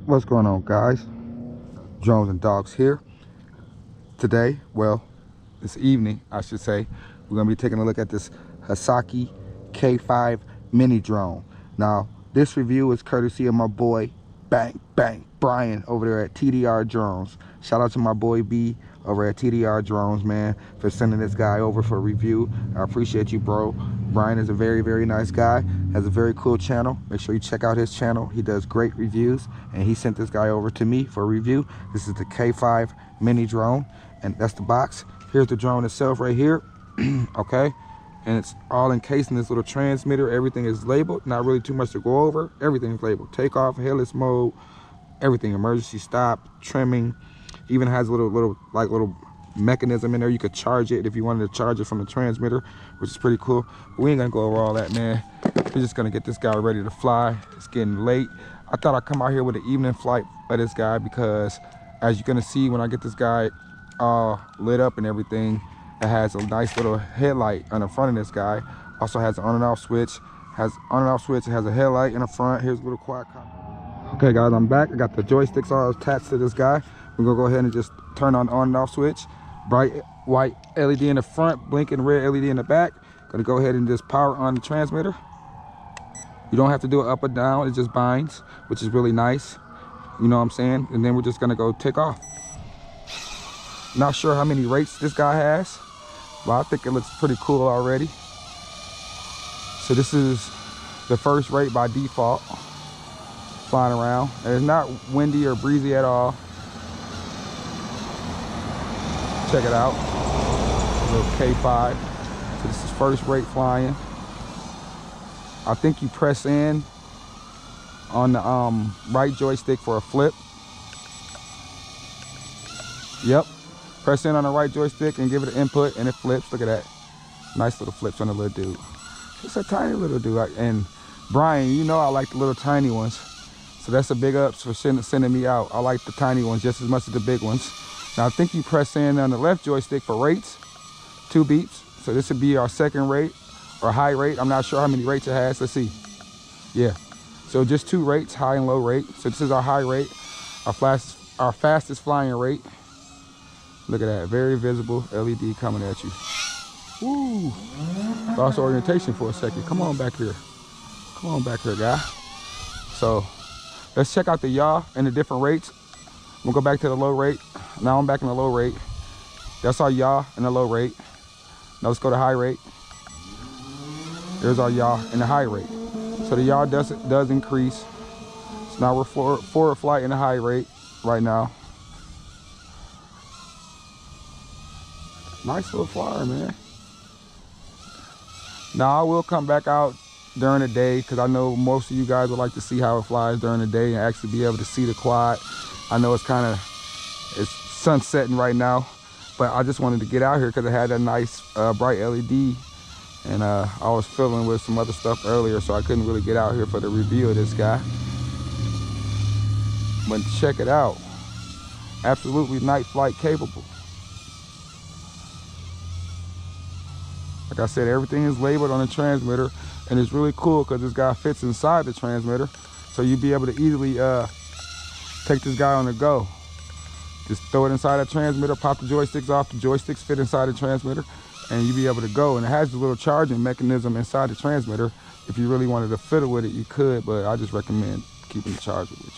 What's going on, guys? Drones and Dogs here. Today, well, this evening I should say, we're gonna be taking a look at this Hasakee K5 mini drone. Now this review is courtesy of my boy Brian over there at TDR Drones. Shout out to my boy B over at TDR Drones, man, for sending this guy over for a review. I appreciate you, bro. Brian is a very nice guy, has a very cool channel. Make sure you check out his channel. He does great reviews, and he sent this guy over to me for a review. This is the K5 mini drone, and that's the box. Here's the drone itself right here. Okay, and it's all encased in this little transmitter. Everything is labeled, not really too much to go over. Everything is labeled: takeoff, hailless mode, everything, emergency stop, trimming. Even has a little mechanism in there. You could charge it if you wanted to charge it from the transmitter, which is pretty cool. But we ain't gonna go over all that, man. We're just gonna get this guy ready to fly. It's getting late. I thought I'd come out here with an evening flight of this guy because, as you're gonna see when I get this guy all lit up and everything, it has a nice little headlight on the front of this guy. Also has an on and off switch. It has a headlight in the front. Here's a little quad cover. Okay, guys, I'm back. I got the joysticks all attached to this guy. We're gonna go ahead and just turn on the on and off switch. Bright white LED in the front, blinking red LED in the back. Gonna go ahead and just power on the transmitter. You don't have to do it up or down, it just binds, which is really nice. You know what I'm saying? And then we're just gonna go take off. Not sure how many rates this guy has, but I think it looks pretty cool already. So this is the first rate by default, flying around. And it's not windy or breezy at all. Check it out, little K5. So this is first rate flying. I think you press in on the right joystick for a flip. Yep, press in on the right joystick and give it an input and it flips. Look at that, nice little flips on the little dude. It's a tiny little dude. And Brian, you know I like the little tiny ones, so that's a big ups for sending me out. I like the tiny ones just as much as the big ones. Now I think you press in on the left joystick for rates, 2 beeps. So this would be our second rate or high rate. I'm not sure how many rates it has. Let's see. Yeah, so just 2 rates, high and low rate. So this is our high rate, our fastest flying rate. Look at that, very visible LED coming at you. Woo! Lost orientation for a second. Come on back here. Come on back here, guy. So let's check out the yaw and the different rates. We'll go back to the low rate. Now I'm back in the low rate. That's our yaw and the low rate. Now let's go to high rate. There's our yaw and the high rate. So the yaw does increase. So now we're forward flight in the high rate right now. Nice little flyer, man. Now I will come back out during the day because I know most of you guys would like to see how it flies during the day and actually be able to see the quad. I know it's sunsetting right now, but I just wanted to get out here because it had a nice bright LED, and I was filming with some other stuff earlier, so I couldn't really get out here for the review of this guy. But check it out, absolutely night flight capable. Like I said, everything is labeled on the transmitter, and it's really cool because this guy fits inside the transmitter, so you'll be able to easily take this guy on the go. Just throw it inside the transmitter, pop the joysticks off, the joysticks fit inside the transmitter, and you'll be able to go. And it has a little charging mechanism inside the transmitter. If you really wanted to fiddle with it, you could, but I just recommend keeping the charger with you.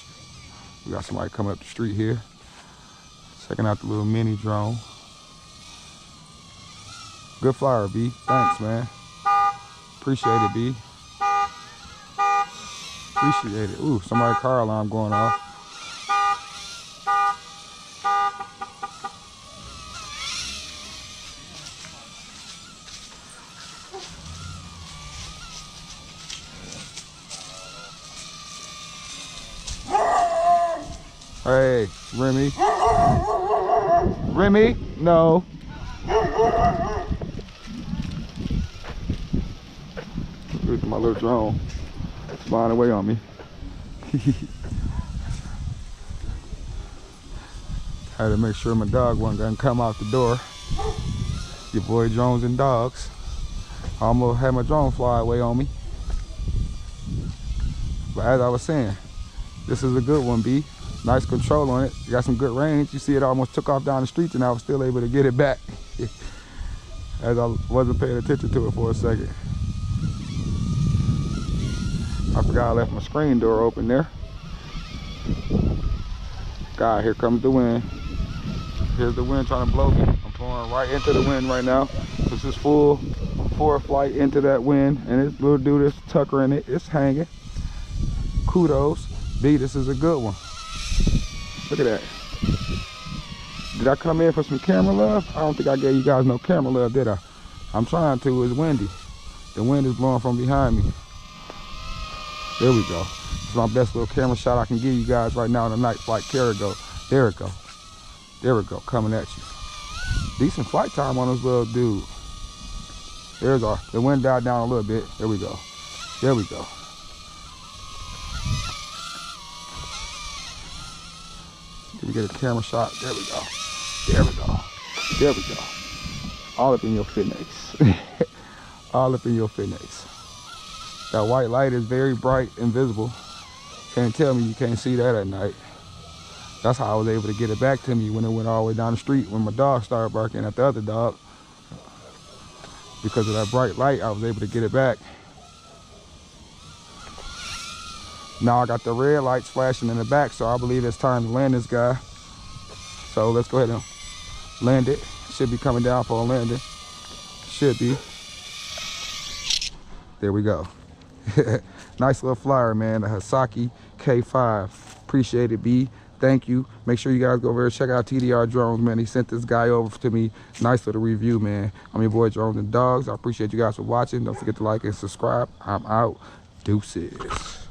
We got somebody coming up the street here, checking out the little mini drone. Good flyer, B. Thanks, man. Appreciate it, B. Appreciate it. Ooh, somebody's car alarm going off. Hey, Remy. Remy, no. Look at my little drone flying away on me. Had to make sure my dog wasn't gonna come out the door. Your boy Drones and Dogs. I almost had my drone fly away on me. But as I was saying, This is a good one, B. Nice control on it. You got some good range. You see it almost took off down the streets and I was still able to get it back. As I wasn't paying attention to it for a second. I forgot I left my screen door open there. God, here comes the wind. Here's the wind trying to blow me. I'm blowing right into the wind right now. This is full forward flight into that wind, and this little dude is tuckering it. It's hanging. Kudos. B, this is a good one. Look at that. Did I come in for some camera love? I don't think I gave you guys no camera love, did I? I'm trying to. It's windy. The wind is blowing from behind me. There we go. It's my best little camera shot I can give you guys right now in the night flight. Carrigo. There it go. There we go. Coming at you. Decent flight time on this little dude. There's our. The wind died down a little bit. There we go. There we go. Did we get a camera shot? There we go. There we go. There we go. All up in your face. All up in your face. That white light is very bright and visible. Can't tell me you can't see that at night. That's how I was able to get it back to me when it went all the way down the street when my dog started barking at the other dog. Because of that bright light, I was able to get it back. Now I got the red lights flashing in the back, so I believe it's time to land this guy. So let's go ahead and land it. Should be coming down for a landing. Should be. There we go. Nice little flyer, man. The Hasakee K5. Appreciate it, B. Thank you. Make sure you guys go over and check out TDR Drones, man. He sent this guy over to me. Nice little review, man. I'm your boy, Drones and Dogs. I appreciate you guys for watching. Don't forget to like and subscribe. I'm out. Deuces.